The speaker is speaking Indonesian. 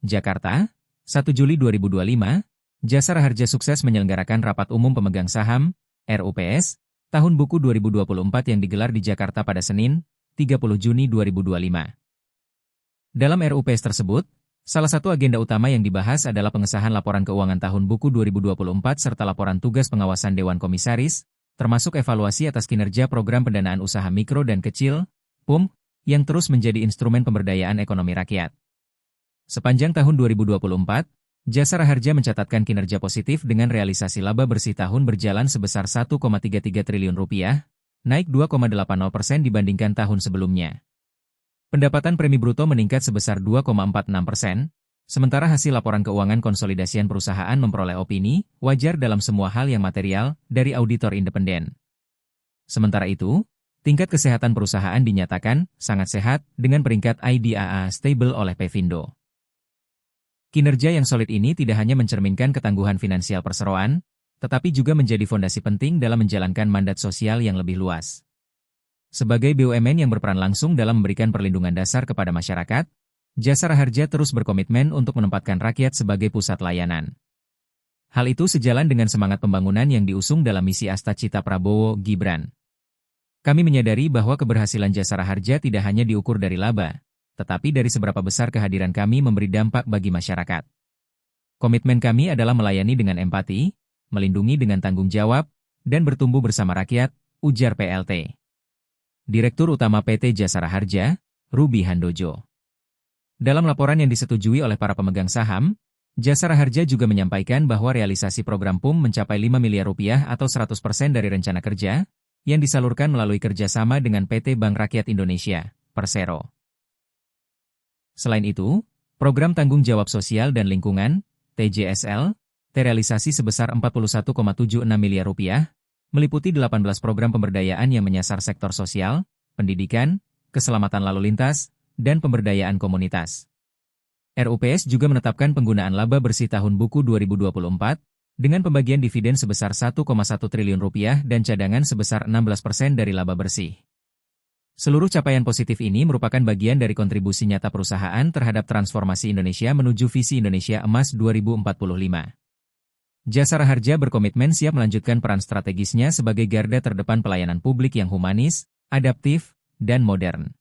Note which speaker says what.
Speaker 1: Jakarta, 1 Juli 2025, Jasara Harja sukses menyelenggarakan Rapat Umum Pemegang Saham, RUPS, Tahun Buku 2024 yang digelar di Jakarta pada Senin, 30 Juni 2025. Dalam RUPS tersebut, salah satu agenda utama yang dibahas adalah pengesahan laporan keuangan tahun buku 2024 serta laporan tugas pengawasan Dewan Komisaris, termasuk evaluasi atas kinerja program pendanaan usaha mikro dan kecil, PUM, yang terus menjadi instrumen pemberdayaan ekonomi rakyat. Sepanjang tahun 2024, Jasara Harja mencatatkan kinerja positif dengan realisasi laba bersih tahun berjalan sebesar Rp1,33 triliun, naik 2,80% dibandingkan tahun sebelumnya. Pendapatan premi bruto meningkat sebesar 2,46%, sementara hasil laporan keuangan konsolidasian perusahaan memperoleh opini wajar dalam semua hal yang material dari auditor independen. Sementara itu, tingkat kesehatan perusahaan dinyatakan sangat sehat dengan peringkat IDAA stable oleh Pevindo. Kinerja yang solid ini tidak hanya mencerminkan ketangguhan finansial perseroan, tetapi juga menjadi fondasi penting dalam menjalankan mandat sosial yang lebih luas. Sebagai BUMN yang berperan langsung dalam memberikan perlindungan dasar kepada masyarakat, Jasara Harja terus berkomitmen untuk menempatkan rakyat sebagai pusat layanan. Hal itu sejalan dengan semangat pembangunan yang diusung dalam misi Asta Cita Prabowo Gibran. Kami menyadari bahwa keberhasilan Jasara Harja tidak hanya diukur dari laba, tetapi dari seberapa besar kehadiran kami memberi dampak bagi masyarakat. Komitmen kami adalah melayani dengan empati, melindungi dengan tanggung jawab, dan bertumbuh bersama rakyat, ujar PLT. Direktur Utama PT Jasara Harja, Ruby Handojo. Dalam laporan yang disetujui oleh para pemegang saham, Jasara Harja juga menyampaikan bahwa realisasi program PUM mencapai Rp5 miliar atau 100% dari rencana kerja, yang disalurkan melalui kerjasama dengan PT Bank Rakyat Indonesia, Persero. Selain itu, program Tanggung Jawab Sosial dan Lingkungan, TJSL, terrealisasi sebesar Rp41,76 miliar, meliputi 18 program pemberdayaan yang menyasar sektor sosial, pendidikan, keselamatan lalu lintas, dan pemberdayaan komunitas. RUPS juga menetapkan penggunaan laba bersih tahun buku 2024, dengan pembagian dividen sebesar Rp1,1 triliun dan cadangan sebesar 16% dari laba bersih. Seluruh capaian positif ini merupakan bagian dari kontribusi nyata perusahaan terhadap transformasi Indonesia menuju visi Indonesia Emas 2045. Jasara Harja berkomitmen siap melanjutkan peran strategisnya sebagai garda terdepan pelayanan publik yang humanis, adaptif, dan modern.